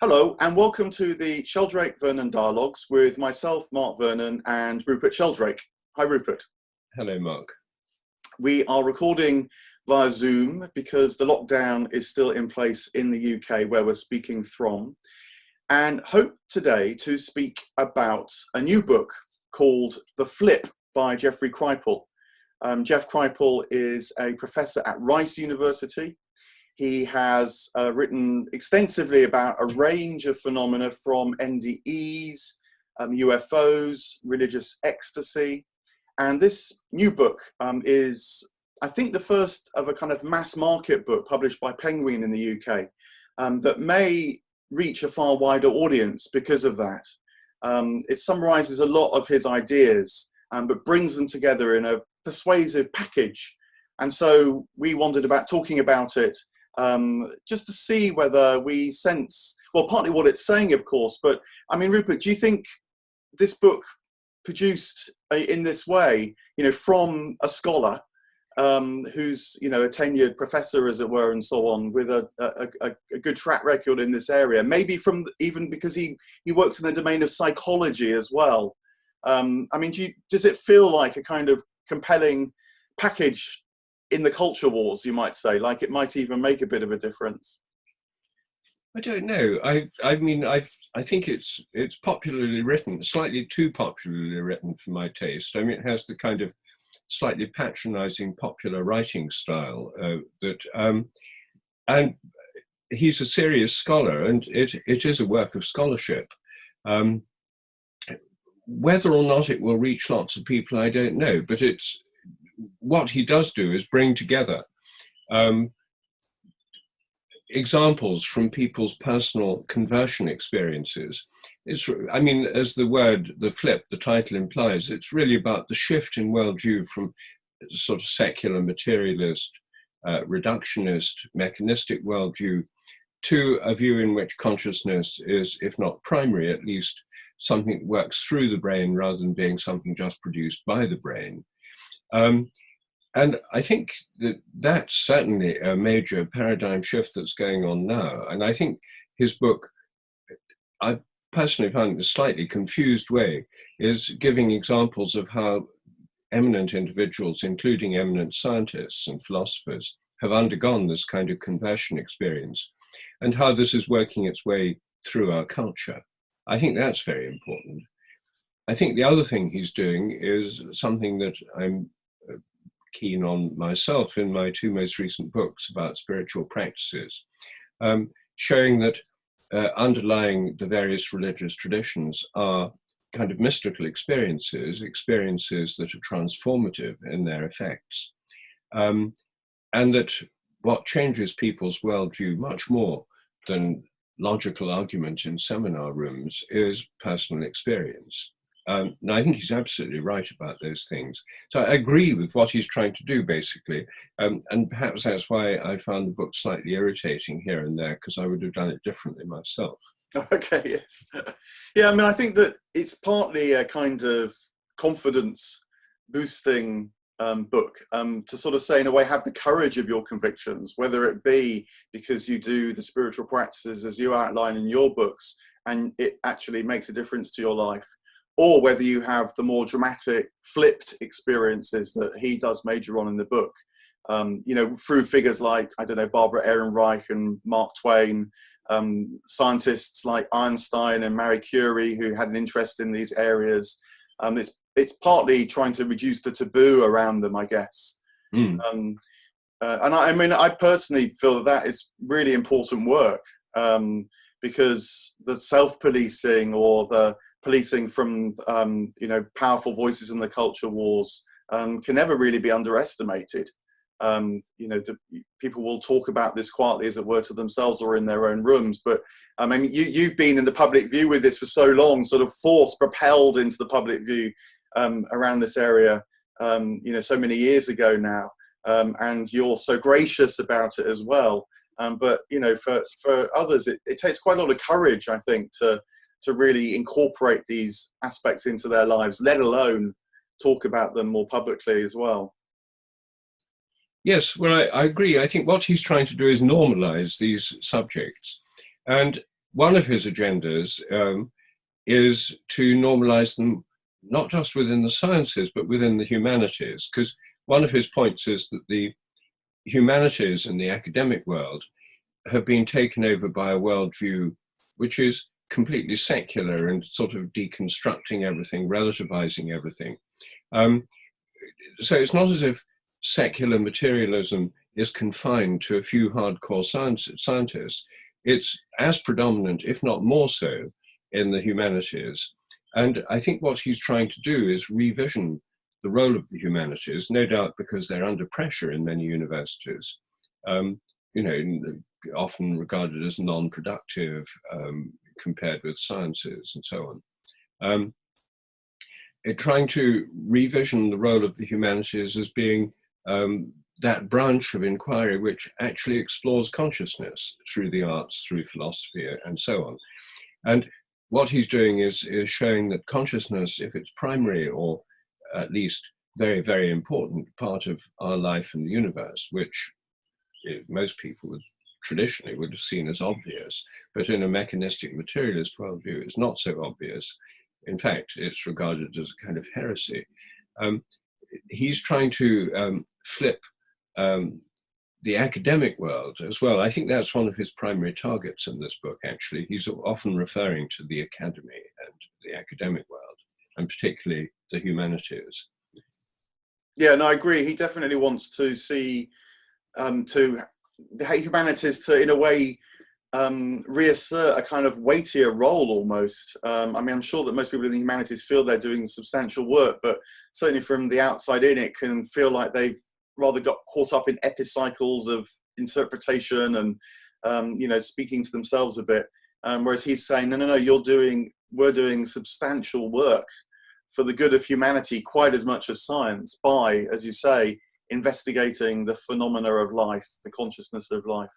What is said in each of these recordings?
Hello and welcome to the Sheldrake-Vernon Dialogues with myself, Mark Vernon, and Rupert Sheldrake. Hi Rupert. Hello Mark. We are recording via Zoom because the lockdown is still in place in the UK where we're speaking from, and hope today to speak about a new book called The Flip by Jeffrey Kripal. Jeff Kripal is a professor at Rice University. He has written extensively about a range of phenomena from NDEs, UFOs, religious ecstasy. And this new book is, I think, the first of a kind of mass market book published by Penguin in the UK that may reach a far wider audience because of that. It summarizes a lot of his ideas, but brings them together in a persuasive package. And so we wondered about talking about it just to see whether we sense, well, partly what it's saying, of course, but I mean, Rupert, do you think this book produced in this way, from a scholar who's, a tenured professor, as it were, and so on, with a good track record in this area, maybe from even because he works in the domain of psychology as well. I mean, does it feel like a kind of compelling package in the culture wars, you might say, like it might even make a bit of a difference? I don't know. I think it's popularly written, slightly too popularly written for my taste. I mean, it has the kind of slightly patronizing popular writing style and he's a serious scholar, and it is a work of scholarship. Whether or not it will reach lots of people, I don't know, but what he does do is bring together examples from people's personal conversion experiences. I mean, as the word, the flip, the title implies, it's really about the shift in worldview from sort of secular materialist, reductionist, mechanistic worldview to a view in which consciousness is, if not primary, at least something that works through the brain rather than being something just produced by the brain. And I think that's certainly a major paradigm shift that's going on now. And I think his book, I personally found in a slightly confused way, is giving examples of how eminent individuals, including eminent scientists and philosophers, have undergone this kind of conversion experience and how this is working its way through our culture. I think that's very important. I think the other thing he's doing is something that I'm keen on myself in my two most recent books about spiritual practices, showing that underlying the various religious traditions are kind of mystical experiences that are transformative in their effects, and that what changes people's worldview much more than logical argument in seminar rooms is personal experience. And I think he's absolutely right about those things. So I agree with what he's trying to do, basically. And perhaps that's why I found the book slightly irritating here and there, because I would have done it differently myself. Okay, yes. Yeah, I mean, I think that it's partly a kind of confidence boosting book to sort of say, in a way, have the courage of your convictions, whether it be because you do the spiritual practices as you outline in your books and it actually makes a difference to your life, or whether you have the more dramatic flipped experiences that he does major on in the book, through figures like, I don't know, Barbara Ehrenreich and Mark Twain, scientists like Einstein and Marie Curie who had an interest in these areas. It's partly trying to reduce the taboo around them, I guess. And I personally feel that is really important work, because the self-policing or the policing from powerful voices in the culture wars can never really be underestimated. People will talk about this quietly, as it were, to themselves or in their own rooms, but I mean, you've been in the public view with this for so long, sort of propelled into the public view around this area, so many years ago now, and you're so gracious about it as well. But for others, it takes quite a lot of courage, I think, to really incorporate these aspects into their lives, let alone talk about them more publicly as well. Yes, well, I agree. I think what he's trying to do is normalize these subjects. And one of his agendas is to normalize them, not just within the sciences, but within the humanities, because one of his points is that the humanities and the academic world have been taken over by a worldview which is completely secular and sort of deconstructing everything, relativizing everything. So it's not as if secular materialism is confined to a few hardcore scientists. It's as predominant, if not more so, in the humanities. And I think what he's trying to do is revision the role of the humanities, no doubt because they're under pressure in many universities, often regarded as non-productive compared with sciences and so on. Trying to revision the role of the humanities as being that branch of inquiry which actually explores consciousness through the arts, through philosophy, and so on. And what he's doing is showing that consciousness, if it's primary or at least very, very important part of our life in the universe, which most people traditionally would have seen as obvious, but in a mechanistic materialist worldview, it's not so obvious. In fact, it's regarded as a kind of heresy. He's trying to flip the academic world as well. I think that's one of his primary targets in this book, actually. He's often referring to the academy and the academic world, and particularly the humanities. Yeah, no, I agree. He definitely wants to see to the humanities to, in a way, reassert a kind of weightier role almost. I mean, I'm sure that most people in the humanities feel they're doing substantial work, but certainly from the outside in, it can feel like they've rather got caught up in epicycles of interpretation and, speaking to themselves a bit. Whereas he's saying, no, we're doing substantial work for the good of humanity quite as much as science by, as you say, investigating the phenomena of life, the consciousness of life.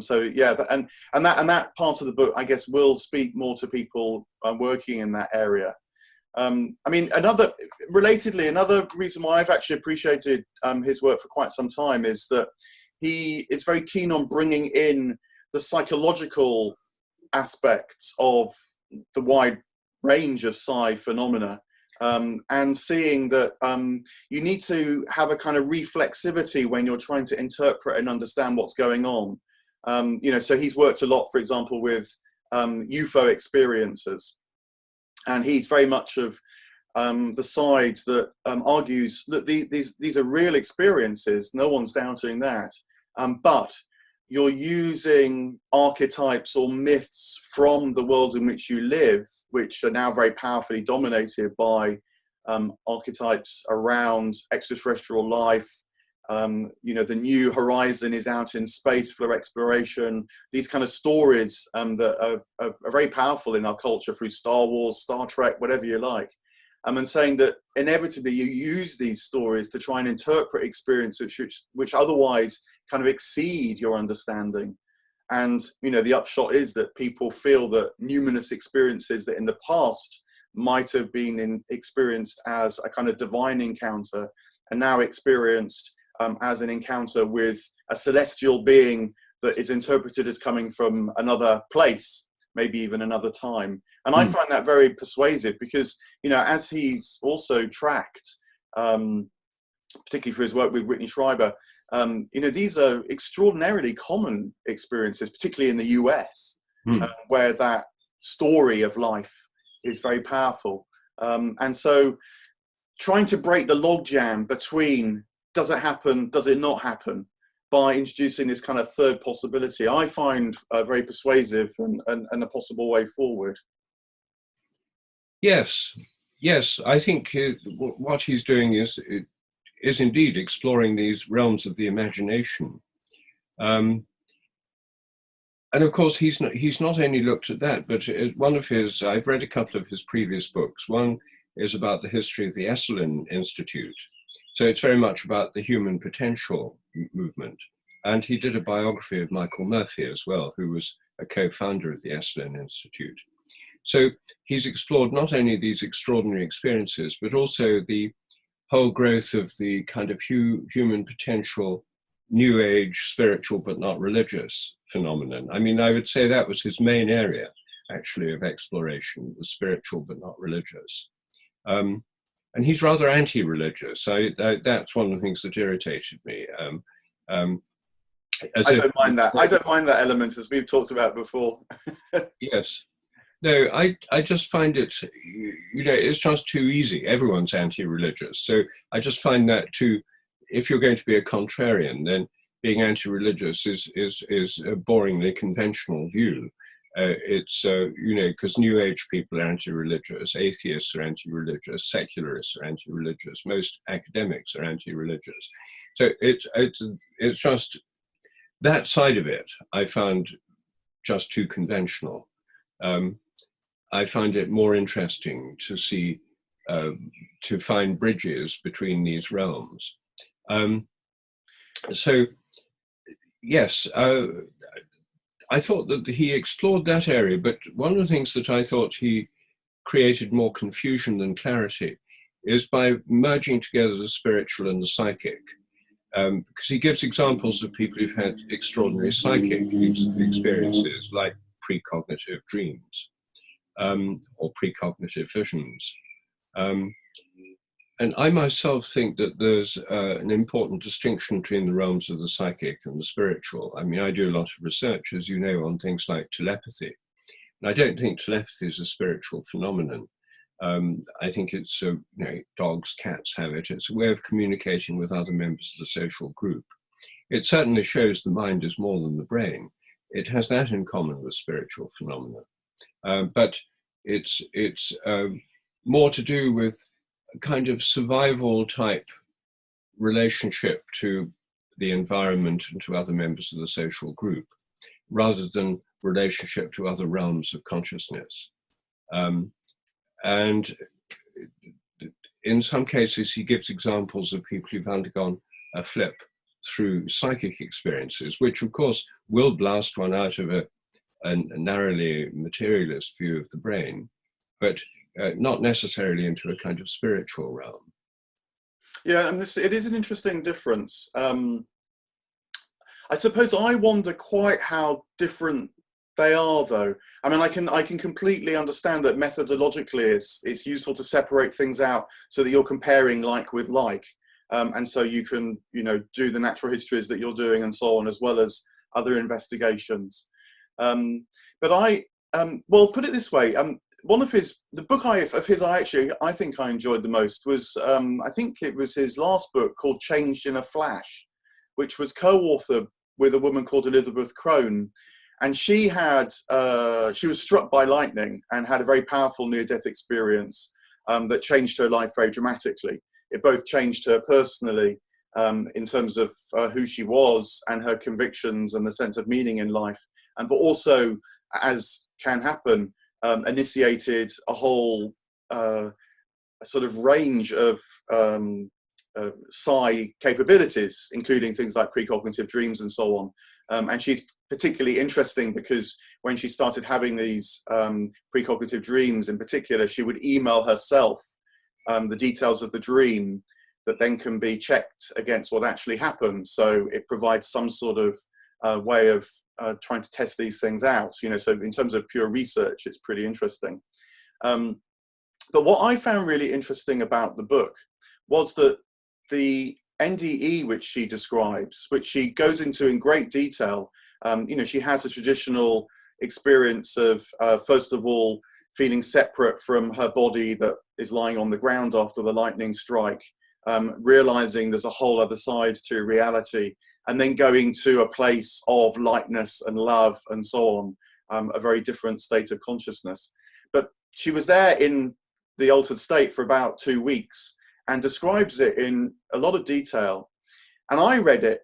So yeah, and that part of the book, I guess, will speak more to people working in that area. I mean, another reason why I've actually appreciated his work for quite some time is that he is very keen on bringing in the psychological aspects of the wide range of psi phenomena. And seeing that you need to have a kind of reflexivity when you're trying to interpret and understand what's going on. So he's worked a lot, for example, with UFO experiences, and he's very much of the side that argues that these are real experiences. No one's doubting that, but you're using archetypes or myths from the world in which you live, which are now very powerfully dominated by archetypes around extraterrestrial life. The new horizon is out in space for exploration. These kind of stories that are very powerful in our culture through Star Wars, Star Trek, whatever you like. And saying that inevitably you use these stories to try and interpret experiences which otherwise kind of exceed your understanding. And, the upshot is that people feel that numinous experiences that in the past might have been experienced as a kind of divine encounter are now experienced as an encounter with a celestial being that is interpreted as coming from another place, maybe even another time. And I find that very persuasive because, as he's also tracked, particularly for his work with Whitney Schreiber, these are extraordinarily common experiences, particularly in the US, where that story of life is very powerful. And so trying to break the logjam between does it happen, does it not happen, by introducing this kind of third possibility, I find very persuasive and a possible way forward. Yes, I think what he's doing is indeed exploring these realms of the imagination. And of course, he's not only looked at that, but one of his, I've read a couple of his previous books. One is about the history of the Esalen Institute. So it's very much about the human potential movement. And he did a biography of Michael Murphy as well, who was a co-founder of the Esalen Institute. So he's explored not only these extraordinary experiences, but also the whole growth of the kind of human potential New Age, spiritual but not religious phenomenon. I mean, I would say that was his main area, actually, of exploration, the spiritual but not religious. And he's rather anti-religious. That's one of the things that irritated me. I don't mind that. I don't mind that element, as we've talked about before. Yes. No, I just find it, it's just too easy. Everyone's anti-religious. So I just find that if you're going to be a contrarian, then being anti-religious is a boringly conventional view. Because New Age people are anti-religious, atheists are anti-religious, secularists are anti-religious, most academics are anti-religious. So it's just that side of it I found just too conventional. I find it more interesting to see, to find bridges between these realms. So, yes, I thought that he explored that area, but one of the things that I thought he created more confusion than clarity is by merging together the spiritual and the psychic. Because he gives examples of people who've had extraordinary psychic experiences, like precognitive dreams or precognitive visions. And I myself think that there's an important distinction between the realms of the psychic and the spiritual. I mean, I do a lot of research, as you know, on things like telepathy. And I don't think telepathy is a spiritual phenomenon. I think it's, dogs, cats have it. It's a way of communicating with other members of the social group. It certainly shows the mind is more than the brain. It has that in common with spiritual phenomena. But it's more to do with a kind of survival type relationship to the environment and to other members of the social group, rather than relationship to other realms of consciousness. And in some cases, he gives examples of people who've undergone a flip through psychic experiences, which of course will blast one out of a narrowly materialist view of the brain, but not necessarily into a kind of spiritual realm. Yeah, and it is an interesting difference. I suppose I wonder quite how different they are, though. I mean, I can completely understand that methodologically it's useful to separate things out so that you're comparing like with like, and so you can do the natural histories that you're doing and so on, as well as other investigations. But well, put it this way. One of the book I think I enjoyed the most was, I think it was his last book called Changed in a Flash, which was co-authored with a woman called Elizabeth Crone. And she was struck by lightning and had a very powerful near-death experience that changed her life very dramatically. It both changed her personally in terms of who she was and her convictions and the sense of meaning in life, but also, as can happen, initiated a whole sort of range of psi capabilities, including things like precognitive dreams and so on. And she's particularly interesting because when she started having these precognitive dreams in particular, she would email herself the details of the dream that then can be checked against what actually happened. So it provides some sort of way of trying to test these things out. So in terms of pure research, it's pretty interesting. But what I found really interesting about the book was that the NDE which she describes, which she goes into in great detail, she has a traditional experience of, first of all, feeling separate from her body that is lying on the ground after the lightning strike, realizing there's a whole other side to reality, and then going to a place of lightness and love and so on, a very different state of consciousness. But she was there in the altered state for about 2 weeks and describes it in a lot of detail. And I read it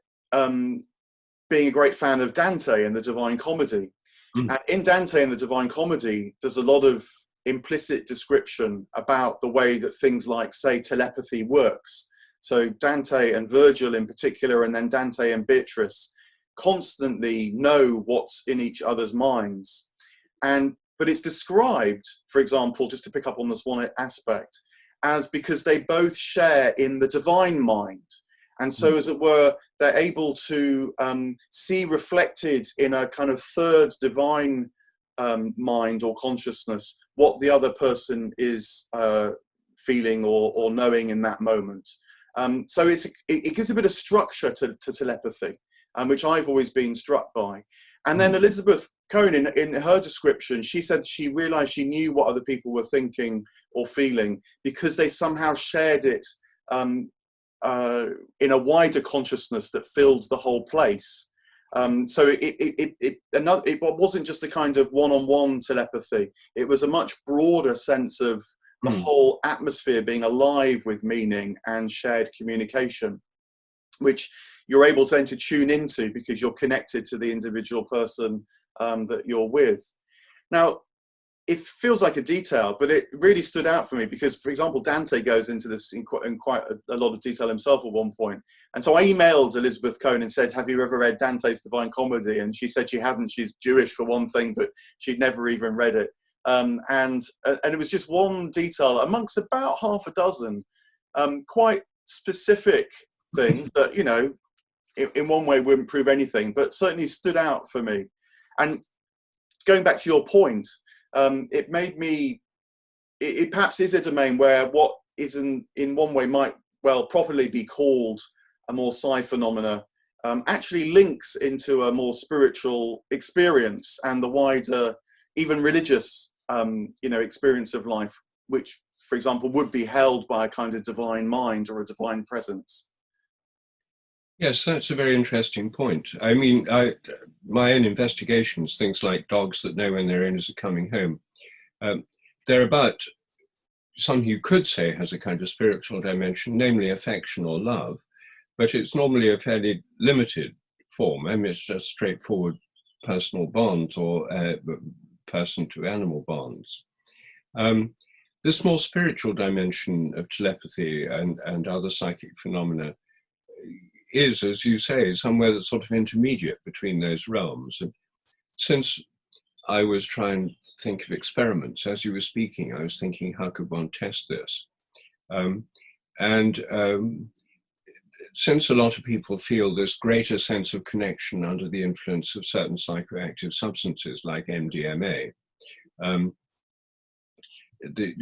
being a great fan of Dante and the Divine Comedy. And in Dante and the Divine Comedy, there's a lot of implicit description about the way that things like, say, telepathy works. So Dante and Virgil in particular, and then Dante and Beatrice, constantly know what's in each other's minds. But it's described, for example, just to pick up on this one aspect, as because they both share in the divine mind. And so, as it were, they're able to see reflected in a kind of third divine mind or consciousness what the other person is feeling or knowing in that moment. So it gives a bit of structure to telepathy, which I've always been struck by. And then Elizabeth Cohen, in her description, she said she realized she knew what other people were thinking or feeling because they somehow shared it in a wider consciousness that filled the whole place. So it wasn't just a kind of one-on-one telepathy. It was a much broader sense of the whole atmosphere being alive with meaning and shared communication, which you're able to then to tune into because you're connected to the individual person that you're with. Now, it feels like a detail, but it really stood out for me because, for example, Dante goes into this in quite a lot of detail himself at one point. And so I emailed Elizabeth Cohen and said, have you ever read Dante's Divine Comedy? And she said she hadn't. She's Jewish for one thing, but she'd never even read it. And it was just one detail amongst about half a dozen quite specific things that, you know, in one way wouldn't prove anything, but certainly stood out for me. And going back to your point, it made me, it perhaps is a domain where what isn't in one way might well properly be called a more psi phenomena actually links into a more spiritual experience and the wider, even religious, you know, experience of life, which, for example, would be held by a kind of divine mind or a divine presence. Yes, that's a very interesting point. I mean, my own investigations, things like dogs that know when their owners are coming home, they're about something you could say has a kind of spiritual dimension, namely affection or love, but it's normally a fairly limited form. I mean, it's just straightforward personal bonds or person-to-animal bonds. This more spiritual dimension of telepathy and other psychic phenomena is, as you say, somewhere that's sort of intermediate between those realms. And since I was trying to think of experiments, as you were speaking, I was thinking, how could one test this? Since a lot of people feel this greater sense of connection under the influence of certain psychoactive substances like MDMA, you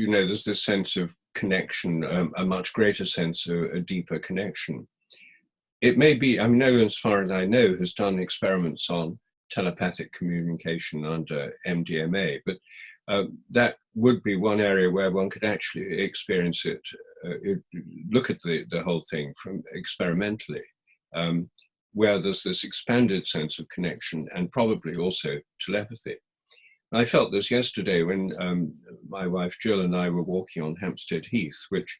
know, there's this sense of connection, a much greater sense of a deeper connection. It may be, I mean, no one, as far as I know, has done experiments on telepathic communication under MDMA, but that would be one area where one could actually experience it, look at the whole thing from experimentally, where there's this expanded sense of connection and probably also telepathy. I felt this yesterday when my wife Jill and I were walking on Hampstead Heath, which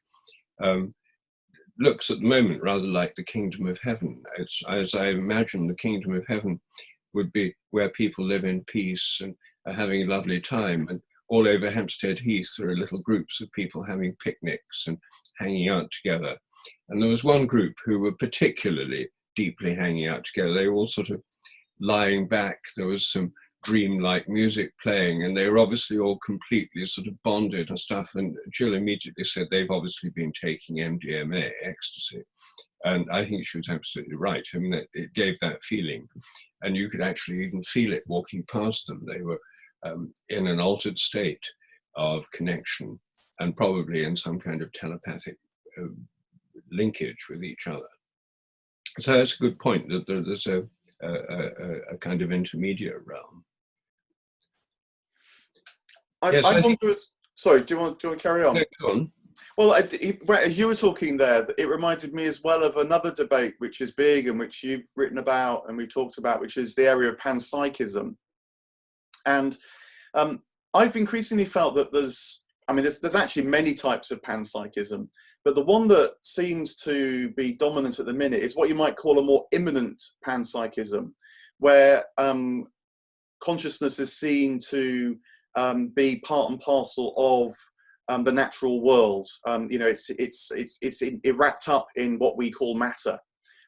looks at the moment rather like the kingdom of heaven. It's, as I imagine, the kingdom of heaven would be where people live in peace and are having a lovely time. And all over Hampstead Heath, there are little groups of people having picnics and hanging out together. And there was one group who were particularly deeply hanging out together. They were all sort of lying back. There was some dream-like music playing, and they were obviously all completely sort of bonded and stuff. And Jill immediately said they've obviously been taking MDMA, ecstasy. And I think she was absolutely right. I mean, it gave that feeling. And you could actually even feel it walking past them. They were in an altered state of connection and probably in some kind of telepathic linkage with each other. So that's a good point, that there's a kind of intermediate realm. Sorry, do you want to carry on? No, go on. Well, as you were talking there, it reminded me as well of another debate which is big and which you've written about and we talked about, which is the area of panpsychism. And I've increasingly felt that there's actually many types of panpsychism, but the one that seems to be dominant at the minute is what you might call a more immanent panpsychism, where consciousness is seen to be part and parcel of the natural world. You know, it's wrapped up in what we call matter,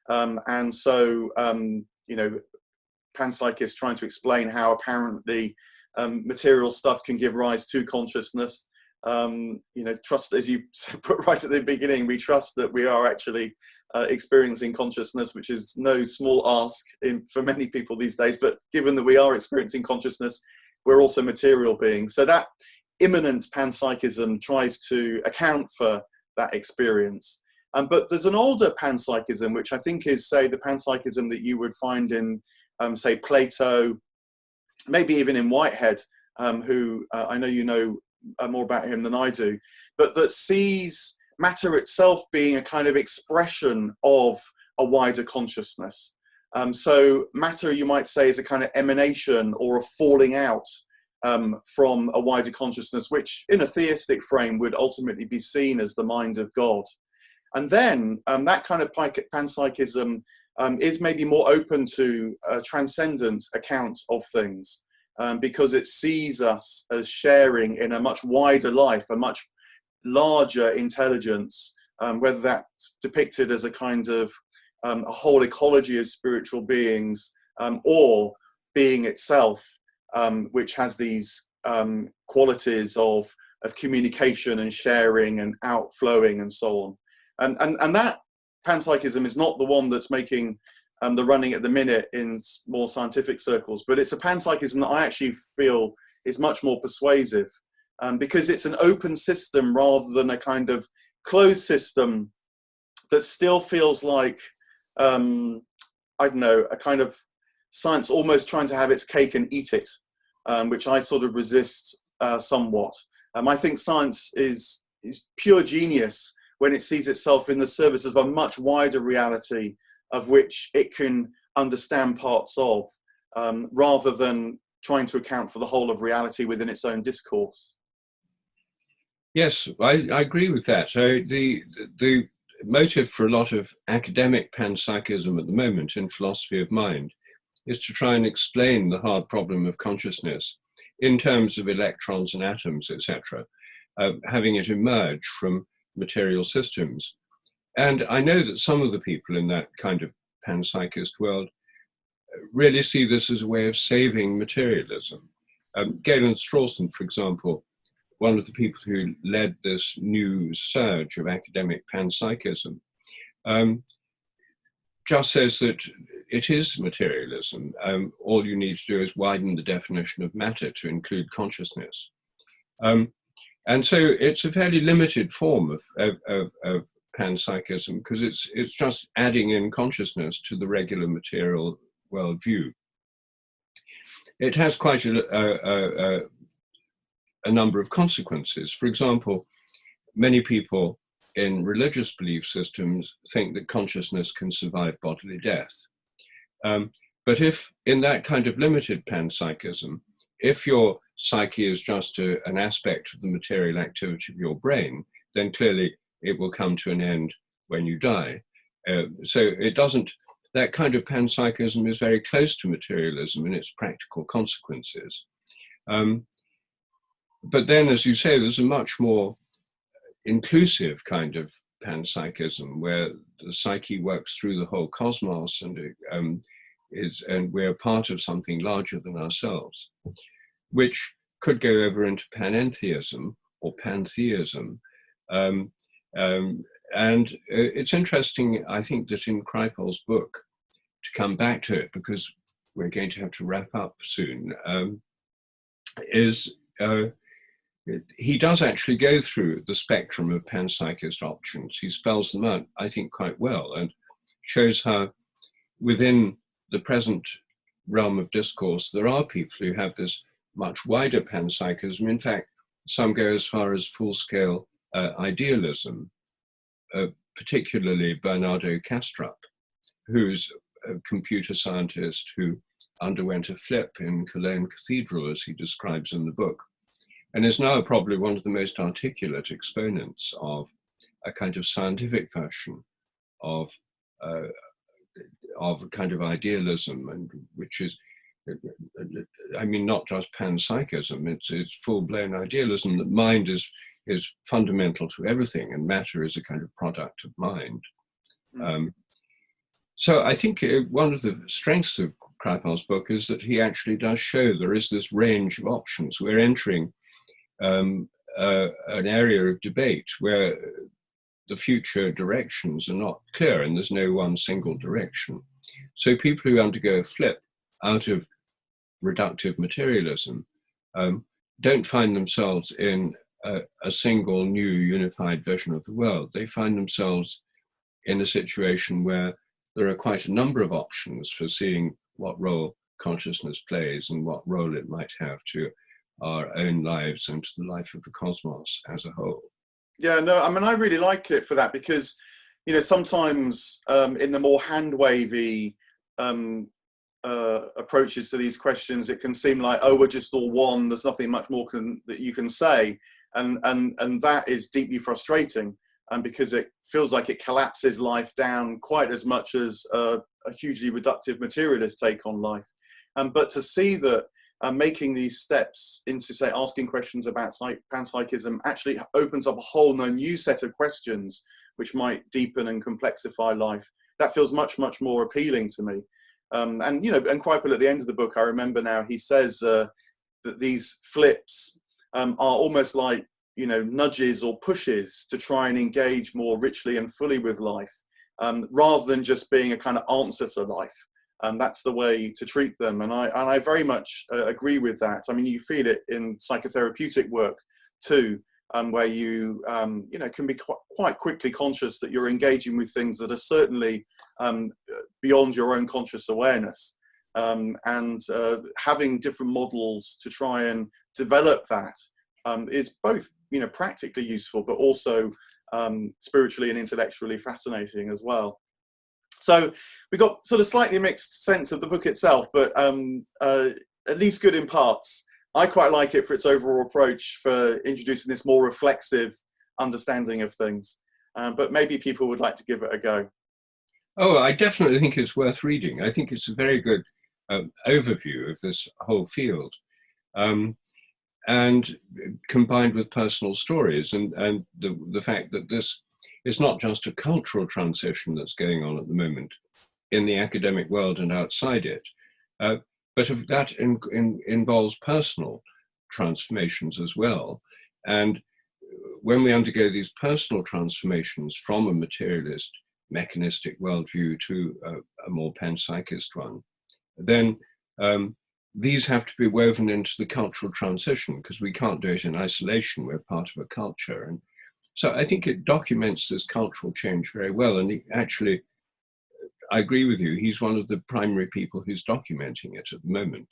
and so you know, panpsychists trying to explain how apparently material stuff can give rise to consciousness, trust, as you put right at the beginning, we trust that we are actually experiencing consciousness, which is no small ask for many people these days. But given that we are experiencing consciousness, we're also material beings. So that immanent panpsychism tries to account for that experience. But there's an older panpsychism, which I think is, say, the panpsychism that you would find in, say, Plato, maybe even in Whitehead, who I know you know more about him than I do, but that sees matter itself being a kind of expression of a wider consciousness. So matter, you might say, is a kind of emanation or a falling out from a wider consciousness, which in a theistic frame would ultimately be seen as the mind of God. And then that kind of panpsychism is maybe more open to a transcendent account of things, because it sees us as sharing in a much wider life, a much larger intelligence, whether that's depicted as a kind of a whole ecology of spiritual beings, or being itself, which has these qualities of communication and sharing and outflowing and so on. And that panpsychism is not the one that's making the running at the minute in more scientific circles, but it's a panpsychism that I actually feel is much more persuasive, because it's an open system rather than a kind of closed system that still feels like, I don't know, a kind of science almost trying to have its cake and eat it, which I sort of resist somewhat. I think science is pure genius when it sees itself in the service of a much wider reality of which it can understand parts of, rather than trying to account for the whole of reality within its own discourse. Yes, I agree with that. So the motive for a lot of academic panpsychism at the moment in philosophy of mind is to try and explain the hard problem of consciousness in terms of electrons and atoms, etc., having it emerge from material systems. And I know that some of the people in that kind of panpsychist world really see this as a way of saving materialism. Galen Strawson, for example, one of the people who led this new surge of academic panpsychism, just says that it is materialism. All you need to do is widen the definition of matter to include consciousness. And so it's a fairly limited form of panpsychism, because it's just adding in consciousness to the regular material worldview. It has quite a number of consequences. For example, many people in religious belief systems think that consciousness can survive bodily death. But if in that kind of limited panpsychism, if your psyche is just an aspect of the material activity of your brain, then clearly it will come to an end when you die. So it doesn't, that kind of panpsychism is very close to materialism in its practical consequences. But then, as you say, there's a much more inclusive kind of panpsychism where the psyche works through the whole cosmos and we're part of something larger than ourselves, which could go over into panentheism or pantheism. And it's interesting, I think, that in Kripal's book, to come back to it, because we're going to have to wrap up soon, he does actually go through the spectrum of panpsychist options. He spells them out, I think, quite well, and shows how within the present realm of discourse, there are people who have this much wider panpsychism. In fact, some go as far as full-scale idealism, particularly Bernardo Kastrup, who's a computer scientist who underwent a flip in Cologne Cathedral, as he describes in the book, and is now probably one of the most articulate exponents of a kind of scientific version of a kind of idealism, and which is, I mean, not just panpsychism, it's full-blown idealism that mind is fundamental to everything and matter is a kind of product of mind. So I think one of the strengths of Kripal's book is that he actually does show there is this range of options. We're entering an area of debate where the future directions are not clear and there's no one single direction. So people who undergo a flip out of reductive materialism don't find themselves in a single new unified vision of the world. They find themselves in a situation where there are quite a number of options for seeing what role consciousness plays and what role it might have to our own lives and to the life of the cosmos as a whole. Yeah, no, I mean, I really like it for that because, you know, sometimes in the more hand-wavy approaches to these questions, it can seem like, oh, we're just all one, there's nothing much more that you can say. And that is deeply frustrating because it feels like it collapses life down quite as much as a hugely reductive materialist take on life. But to see that making these steps into, say, asking questions about panpsychism actually opens up a whole new set of questions which might deepen and complexify life. That feels much, much more appealing to me. And, you know, and Kripal at the end of the book, I remember now, he says that these flips are almost like, you know, nudges or pushes to try and engage more richly and fully with life, rather than just being a kind of answer to life. That's the way to treat them. And I very much agree with that. I mean, you feel it in psychotherapeutic work too, where you, you know, can be quite quickly conscious that you're engaging with things that are certainly beyond your own conscious awareness. And having different models to try and develop that is both, you know, practically useful, but also spiritually and intellectually fascinating as well. So we got sort of slightly mixed sense of the book itself, but at least good in parts. I quite like it for its overall approach for introducing this more reflexive understanding of things. But maybe people would like to give it a go. Oh, I definitely think it's worth reading. I think it's a very good overview of this whole field. And combined with personal stories and the fact that this is not just a cultural transition that's going on at the moment in the academic world and outside it, but that involves personal transformations as well. And when we undergo these personal transformations from a materialist, mechanistic worldview to a more panpsychist one, then these have to be woven into the cultural transition because we can't do it in isolation. We're part of a culture. And so I think it documents this cultural change very well. And actually, I agree with you, he's one of the primary people who's documenting it at the moment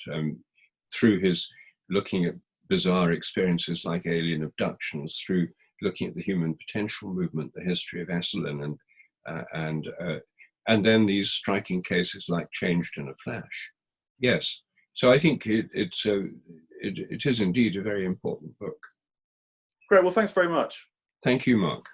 through his looking at bizarre experiences like alien abductions, through looking at the human potential movement, the history of Esalen, and then these striking cases like Changed in a Flash. Yes. So I think it is indeed a very important book. Great. Well, thanks very much. Thank you, Mark.